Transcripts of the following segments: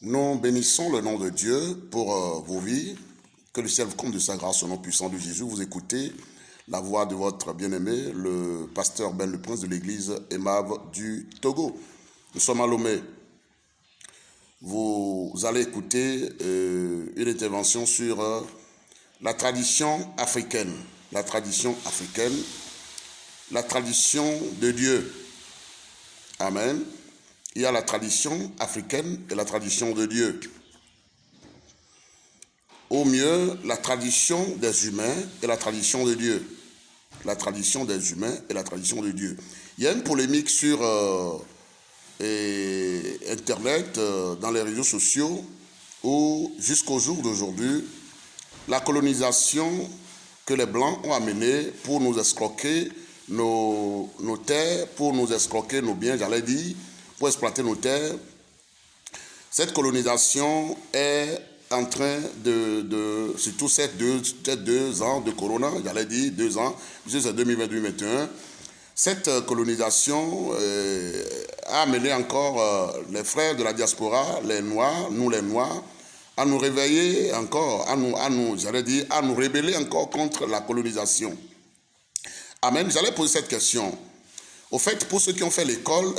Nous bénissons le nom de Dieu pour vos vies. Que le ciel vous compte de sa grâce au nom puissant de Jésus. Vous écoutez la voix de votre bien-aimé, le pasteur Ben le Prince de l'église Emmav du Togo. Nous sommes à Lomé. Vous allez écouter une intervention sur la tradition africaine. La tradition africaine, la tradition de Dieu. Amen. Il y a la tradition africaine et la tradition de Dieu. Au mieux, la tradition des humains et la tradition de Dieu. La tradition des humains et la tradition de Dieu. Il y a une polémique sur Internet, dans les réseaux sociaux, où jusqu'au jour d'aujourd'hui, la colonisation que les Blancs ont amenée pour nous escroquer nos terres, pour nous escroquer nos biens, j'allais dire, pour exploiter nos terres. Cette colonisation est en train surtout ces deux ans de Corona, j'allais dire 2 ans, puisque c'est 2020-2021, cette colonisation a amené encore les frères de la diaspora, les Noirs, nous les Noirs, à nous réveiller encore, à nous rébeller encore contre la colonisation. Amen. J'allais poser cette question. Au fait, pour ceux qui ont fait l'école,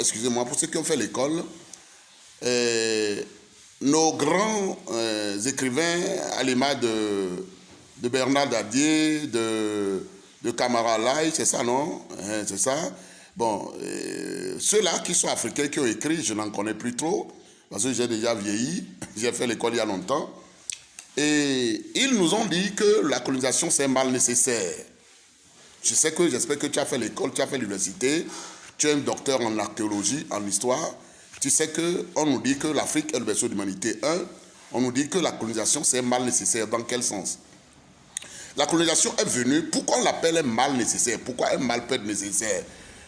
nos grands écrivains, à l'image de Bernard Dadier, de Camara Lai, c'est ça, non? C'est ça. Bon, ceux-là qui sont africains, qui ont écrit, je n'en connais plus trop, parce que j'ai déjà vieilli, j'ai fait l'école il y a longtemps, et ils nous ont dit que la colonisation, c'est un mal nécessaire. J'espère que tu as fait l'école, tu as fait l'université, tu es un docteur en archéologie, en histoire. Tu sais qu'on nous dit que l'Afrique est le berceau de l'humanité. On nous dit que la colonisation, c'est un mal nécessaire. Dans quel sens? La colonisation est venue, pourquoi on l'appelle un mal nécessaire? Pourquoi un mal peut être nécessaire?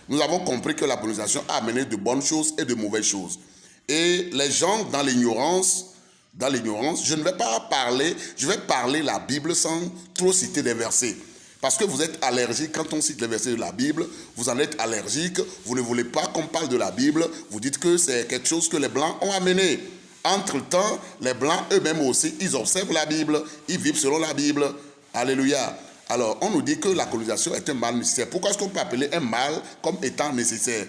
Nous avons compris que la colonisation a amené de bonnes choses et de mauvaises choses. Et les gens, dans l'ignorance, je ne vais pas parler, je vais parler la Bible sans trop citer des versets. Parce que vous êtes allergique, quand on cite les versets de la Bible, vous en êtes allergique, vous ne voulez pas qu'on parle de la Bible, vous dites que c'est quelque chose que les Blancs ont amené. Entre-temps, les Blancs eux-mêmes aussi, ils observent la Bible, ils vivent selon la Bible. Alléluia. Alors, on nous dit que la colonisation est un mal nécessaire. Pourquoi est-ce qu'on peut appeler un mal comme étant nécessaire?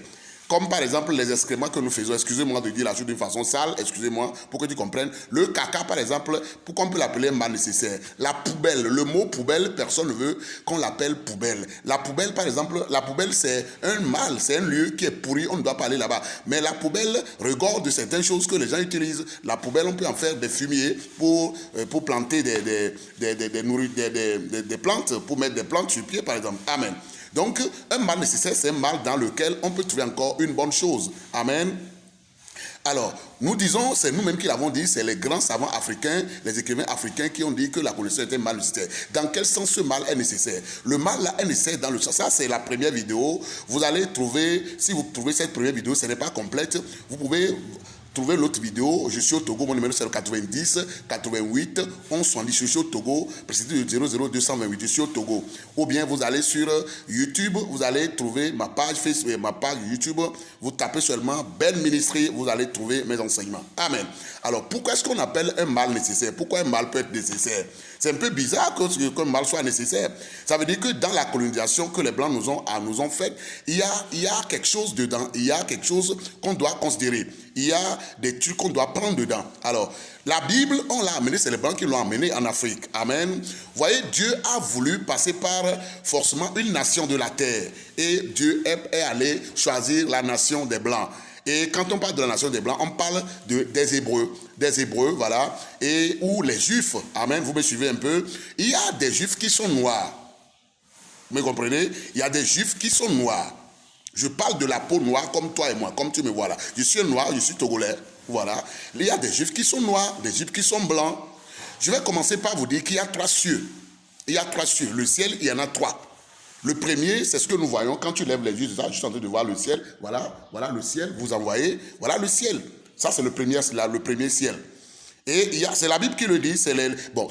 Comme par exemple les excréments que nous faisons, excusez-moi de dire la chose d'une façon sale, excusez-moi pour que tu comprennes. Le caca par exemple, pourquoi on peut l'appeler un mal nécessaire? La poubelle, le mot poubelle, personne ne veut qu'on l'appelle poubelle. La poubelle par exemple, la poubelle c'est un mal, c'est un lieu qui est pourri, on ne doit pas aller là-bas. Mais la poubelle regorge de certaines choses que les gens utilisent. La poubelle, on peut en faire des fumiers pour planter des plantes, pour mettre des plantes sur pied par exemple. Amen. Donc, un mal nécessaire, c'est un mal dans lequel on peut trouver encore une bonne chose. Amen. Alors, nous disons, c'est nous-mêmes qui l'avons dit, c'est les grands savants africains, les écrivains africains qui ont dit que la colonisation était un mal nécessaire. Dans quel sens ce mal est nécessaire? Le mal là est nécessaire dans le sens, ça c'est la première vidéo. Vous allez trouver, si vous trouvez cette première vidéo, ce n'est pas complète, vous pouvez trouver l'autre vidéo. Je suis au Togo, mon numéro c'est le 90 88 11 70. Je suis au Togo, précédé de 00228. Je suis au Togo. Ou bien vous allez sur YouTube, vous allez trouver ma page Facebook, ma page YouTube. Vous tapez seulement Ben Ministry, vous allez trouver mes enseignements. Amen. Alors pourquoi est-ce qu'on appelle un mal nécessaire? Pourquoi un mal peut être nécessaire? C'est un peu bizarre qu'un mal soit nécessaire. Ça veut dire que dans la colonisation que les Blancs nous ont faite, il y a quelque chose dedans, il y a quelque chose qu'on doit considérer. Il y a des trucs qu'on doit prendre dedans. Alors, la Bible, on l'a amenée, c'est les Blancs qui l'ont amenée en Afrique. Amen. Vous voyez, Dieu a voulu passer par forcément une nation de la terre. Et Dieu est allé choisir la nation des Blancs. Et quand on parle de la nation des Blancs, on parle des Hébreux, voilà, et ou les Juifs. Amen, vous me suivez un peu. Il y a des Juifs qui sont noirs. Vous me comprenez? Il y a des Juifs qui sont noirs. Je parle de la peau noire comme toi et moi, comme tu me vois là. Je suis noir, je suis togolais, voilà. Il y a des Juifs qui sont noirs, des Juifs qui sont blancs. Je vais commencer par vous dire qu'il y a 3 cieux. Il y a 3 cieux. Le ciel, il y en a 3. Le premier, c'est ce que nous voyons. Quand tu lèves les yeux, je suis en train de voir le ciel. Voilà le ciel, vous en voyez. Voilà le ciel. Ça, c'est le premier ciel. Et c'est la Bible qui le dit.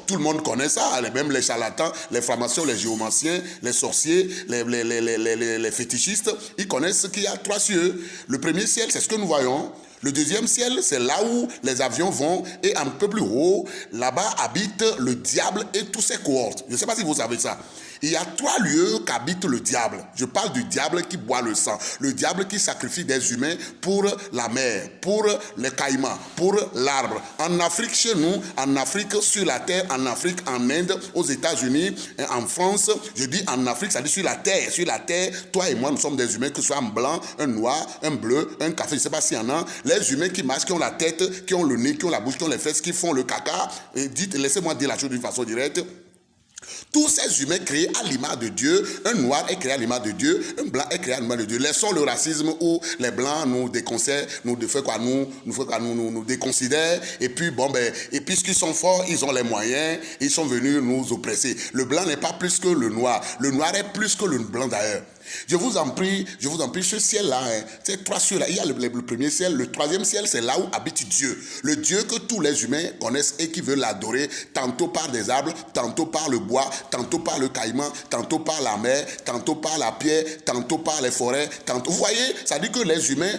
Tout le monde connaît ça. Même les charlatans, les francs-maçons, les géomanciens, les sorciers, les fétichistes, ils connaissent qu'il y a 3 cieux. Le premier ciel, c'est ce que nous voyons. Le deuxième ciel, c'est là où les avions vont, et un peu plus haut, là-bas habite le diable et tous ses cohortes. Je ne sais pas si vous savez ça. Il y a 3 lieux qu'habite le diable. Je parle du diable qui boit le sang, le diable qui sacrifie des humains pour la mer, pour les caïmans, pour l'arbre. En Afrique, chez nous, en Afrique, sur la terre, en Afrique, en Inde, aux États-Unis, en France, je dis en Afrique, ça dit sur la terre, toi et moi, nous sommes des humains, que ce soit un blanc, un noir, un bleu, un café, je ne sais pas s'il y en a. Les humains qui marchent, qui ont la tête, qui ont le nez, qui ont la bouche, qui ont les fesses, qui font le caca, et dites, laissez-moi dire la chose d'une façon directe. Tous ces humains créés à l'image de Dieu, un noir est créé à l'image de Dieu, un blanc est créé à l'image de Dieu. Laissons le racisme où les blancs nous déconseillent, nous déconsidèrent, et puis et puisqu'ils sont forts, ils ont les moyens, ils sont venus nous oppresser. Le blanc n'est pas plus que le noir est plus que le blanc d'ailleurs. Je vous en prie, ce ciel-là, ces 3 cieux-là, il y a le premier ciel, le troisième ciel, c'est là où habite Dieu. Le Dieu que tous les humains connaissent et qui veulent l'adorer, tantôt par des arbres, tantôt par le bois, tantôt par le caïman, tantôt par la mer, tantôt par la pierre, tantôt par les forêts, tantôt. Vous voyez, ça dit que les humains,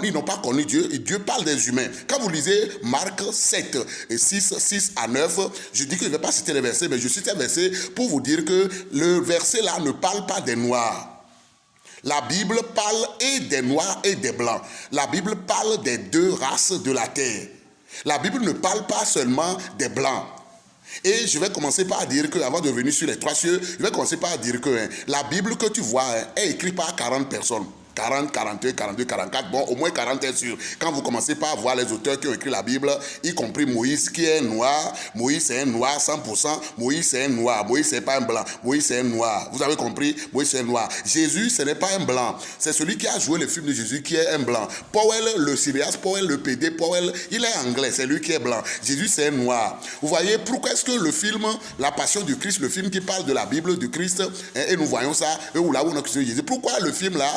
ils n'ont pas connu Dieu, et Dieu parle des humains. Quand vous lisez Marc 7, et 6 à 9, je dis que je ne vais pas citer les versets, mais je cite un verset pour vous dire que le verset là ne parle pas des noirs. La Bible parle et des noirs et des blancs. La Bible parle des 2 races de la terre. La Bible ne parle pas seulement des blancs. Et je vais commencer par dire que, avant de revenir sur les 3 cieux, je vais commencer par dire que la Bible que tu vois est écrite par 40 personnes. 40, 41, 42, 44, bon, au moins 40 est sûr. Quand vous commencez par voir les auteurs qui ont écrit la Bible, y compris Moïse qui est noir, Moïse c'est un noir 100%, Moïse c'est un noir, Moïse c'est pas un blanc, Moïse c'est un noir. Vous avez compris? Moïse c'est un noir. Jésus, ce n'est pas un blanc, c'est celui qui a joué le film de Jésus qui est un blanc. Powell, le cinéaste Powell, le PD Powell, il est anglais, c'est lui qui est blanc. Jésus c'est un noir. Vous voyez, pourquoi est-ce que le film, La Passion du Christ, le film qui parle de la Bible du Christ, et nous voyons ça, là où on a cru Jésus, pourquoi le film là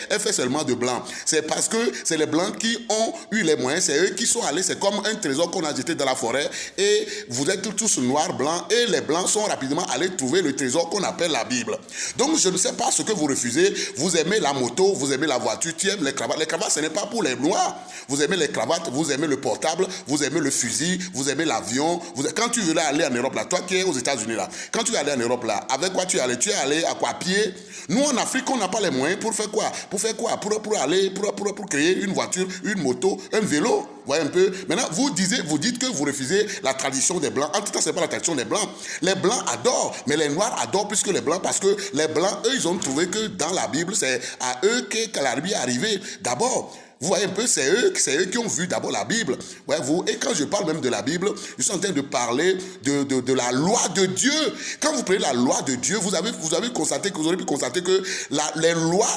est fait seulement de blancs? C'est parce que c'est les blancs qui ont eu les moyens, c'est eux qui sont allés, c'est comme un trésor qu'on a jeté dans la forêt, et vous êtes tous noirs, blancs, et les blancs sont rapidement allés trouver le trésor qu'on appelle la Bible. Donc je ne sais pas ce que vous refusez. Vous aimez la moto, vous aimez la voiture, tu aimes les cravates. Les cravates, ce n'est pas pour les noirs. Vous aimez les cravates, vous aimez le portable, vous aimez le fusil, vous aimez l'avion. Quand tu veux aller en Europe là, toi qui es aux États-Unis là, quand tu es allé en Europe là, avec quoi tu es allé? Tu es allé à quoi? À pied? Nous en Afrique, on n'a pas les moyens pour faire quoi? Pour créer une voiture, une moto, un vélo. Vous voyez un peu? Maintenant, vous dites que vous refusez la tradition des Blancs. En tout cas, ce n'est pas la tradition des Blancs. Les Blancs adorent, mais les Noirs adorent plus que les Blancs parce que les Blancs, eux, ils ont trouvé que dans la Bible, c'est à eux que la Bible est arrivée. D'abord, vous voyez un peu, c'est eux qui ont vu d'abord la Bible. Voyez-vous? Et quand je parle même de la Bible, je suis en train de parler de la loi de Dieu. Quand vous prenez la loi de Dieu, vous avez constaté que vous aurez pu constater que la loi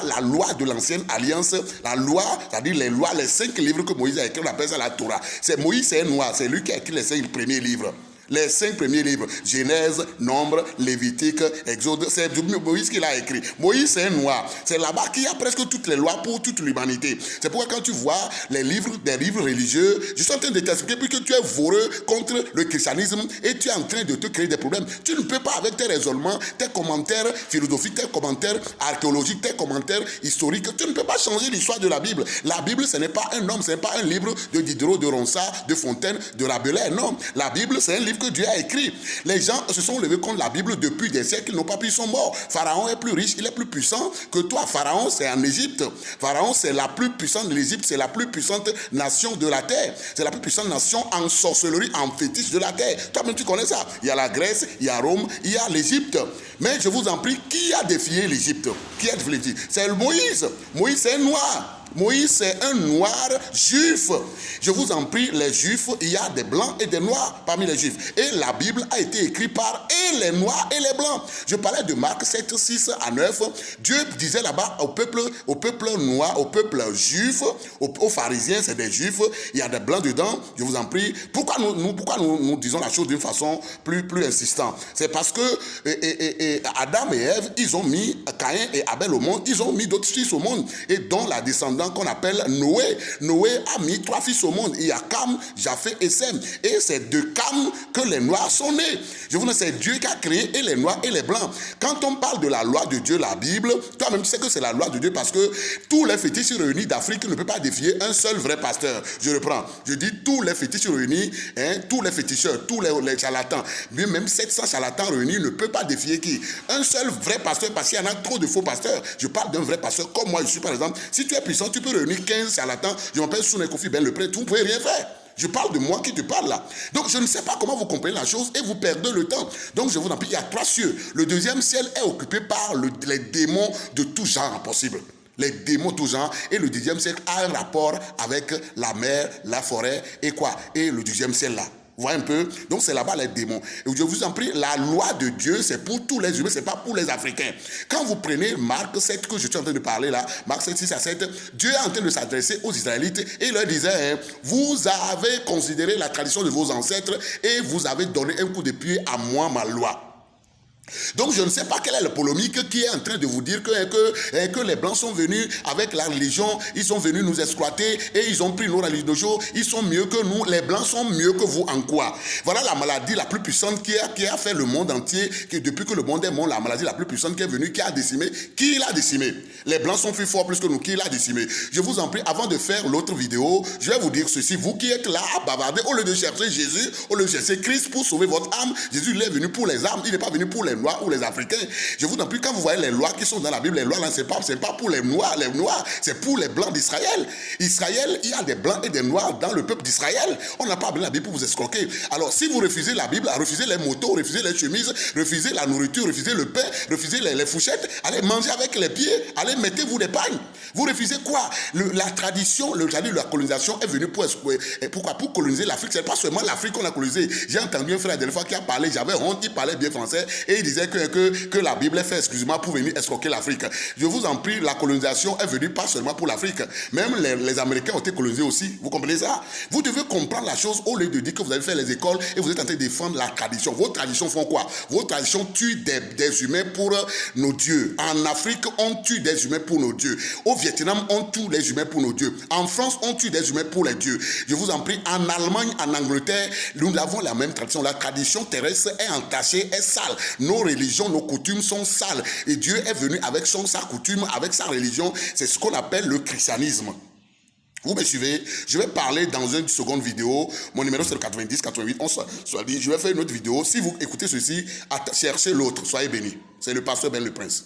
de l'ancienne alliance, la loi, c'est-à-dire les lois, les 5 livres que Moïse a écrits, on appelle ça la Torah. Moïse, c'est un noir, c'est lui qui a écrit les 5 premiers livres. Les 5 premiers livres, Genèse, Nombre, Lévitique, Exode, c'est Moïse qui l'a écrit. Moïse, c'est un noir. C'est là-bas qu'il y a presque toutes les lois pour toute l'humanité. C'est pourquoi quand tu vois des livres religieux, je suis en train de t'expliquer puisque tu es voreux contre le christianisme et tu es en train de te créer des problèmes. Tu ne peux pas, avec tes raisonnements, tes commentaires philosophiques, tes commentaires archéologiques, tes commentaires historiques, tu ne peux pas changer l'histoire de la Bible. La Bible, ce n'est pas un homme, ce n'est pas un livre de Diderot, de Ronsard, de Fontaine, de Rabelais. Non, la Bible, c'est un livre que Dieu a écrit. Les gens se sont levés contre la Bible depuis des siècles, ils n'ont pas pu, ils sont morts. Pharaon est plus riche, il est plus puissant que toi. Pharaon, c'est en Égypte. Pharaon, c'est la plus puissante de l'Égypte, c'est la plus puissante nation de la terre. C'est la plus puissante nation en sorcellerie, en fétiche de la terre. Toi-même, tu connais ça. Il y a la Grèce, il y a Rome, il y a l'Égypte. Mais je vous en prie, qui a défié l'Égypte? Qui a défié l'Égypte? C'est Moïse. Moïse, c'est un noir. Moïse, c'est un noir juif. Je vous en prie, les juifs, il y a des blancs et des noirs parmi les juifs. Et la Bible a été écrite par et les noirs et les blancs. Je parlais de Marc 7, 6 à 9. Dieu disait là-bas au peuple noir, au peuple juif, aux pharisiens, c'est des juifs. Il y a des blancs dedans. Je vous en prie. Pourquoi nous disons la chose d'une façon plus insistante? C'est parce que Adam et Ève, ils ont mis Caïn et Abel au monde. Ils ont mis d'autres fils au monde. Et dont la descendance descendants qu'on appelle Noé. Noé a mis 3 fils au monde. Il y a Cam, Japheth et Sem. Et c'est de Cam que les Noirs sont nés. Je vous dis, c'est Dieu qui a créé et les Noirs et les Blancs. Quand on parle de la loi de Dieu, la Bible, toi-même tu sais que c'est la loi de Dieu parce que tous les fétiches réunis d'Afrique ne peuvent pas défier un seul vrai pasteur. Je reprends. Je dis tous les fétiches réunis, tous les féticheurs, tous les charlatans, même 700 charlatans réunis ne peuvent pas défier qui? Un seul vrai pasteur, parce qu'il y en a trop de faux pasteurs. Je parle d'un vrai pasteur comme moi, je suis par exemple. Si tu es puissant, tu peux réunir 15 charlatans. Je m'appelle Souné Kofi Ben le prêtre, vous ne pouvez rien faire. Je parle de moi qui te parle là. Donc je ne sais pas comment vous comprenez la chose et vous perdez le temps. Donc je vous en prie, il y a 3 cieux. Le deuxième ciel est occupé par les démons de tout genre possible. Les démons de tout genre. Et le deuxième ciel a un rapport avec la mer, la forêt et quoi? Et le deuxième ciel là. Vous voyez un peu? Donc c'est là-bas les démons. Et je vous en prie, la loi de Dieu, c'est pour tous les humains, c'est pas pour les Africains. Quand vous prenez Marc 7, que je suis en train de parler là, Marc 7, 6 à 7, Dieu est en train de s'adresser aux Israélites et il leur disait, vous avez considéré la tradition de vos ancêtres et vous avez donné un coup de pied à moi, ma loi. Donc je ne sais pas quelle est la polémique qui est en train de vous dire que les Blancs sont venus avec la religion, ils sont venus nous exploiter et ils ont pris nos religions, ils sont mieux que nous, les Blancs sont mieux que vous en quoi? Voilà la maladie la plus puissante qui a fait le monde entier, que depuis que le monde est monde, la maladie la plus puissante qui est venue, qui a décimé, qui l'a décimé? Les Blancs sont plus forts plus que nous, qui l'a décimé? Je vous en prie, avant de faire l'autre vidéo, je vais vous dire ceci, vous qui êtes là à bavarder, au lieu de chercher Jésus, au lieu de chercher Christ pour sauver votre âme, Jésus il est venu pour les âmes, il n'est pas venu pour les Noirs ou les Africains. Je vous en prie, quand vous voyez les lois qui sont dans la Bible, les lois là, c'est pas pour les Noirs, c'est pour les Blancs d'Israël. Israël, il y a des Blancs et des Noirs dans le peuple d'Israël. On n'a pas besoin de la Bible pour vous escroquer. Alors, si vous refusez la Bible, refusez les motos, refusez les chemises, refusez la nourriture, refusez le pain, refusez les fourchettes, allez manger avec les pieds, allez mettez-vous des pagnes. Vous refusez quoi? La tradition, la colonisation est venue pour coloniser l'Afrique. C'est pas seulement l'Afrique qu'on a colonisé. J'ai entendu un frère de fois qui a parlé, j'avais honte, il parlait bien français et il disait que la Bible est faite, excusez-moi, pour venir escroquer l'Afrique. Je vous en prie, la colonisation est venue pas seulement pour l'Afrique. Même les Américains ont été colonisés aussi. Vous comprenez ça? Vous devez comprendre la chose au lieu de dire que vous avez fait les écoles et vous êtes en train de défendre la tradition. Vos traditions font quoi? Vos traditions tuent des humains pour nos dieux. En Afrique, on tue des humains pour nos dieux. Au Vietnam, on tue les humains pour nos dieux. En France, on tue des humains pour les dieux. Je vous en prie, en Allemagne, en Angleterre, nous avons la même tradition. La tradition terrestre est entachée, est sale. Nos religions, nos coutumes sont sales. Et Dieu est venu avec sa coutume, avec sa religion. C'est ce qu'on appelle le christianisme. Vous me suivez? Je vais parler dans une seconde vidéo. Mon numéro c'est le 90 88 11 70. Je vais faire une autre vidéo. Si vous écoutez ceci, cherchez l'autre. Soyez bénis. C'est le pasteur Ben le Prince.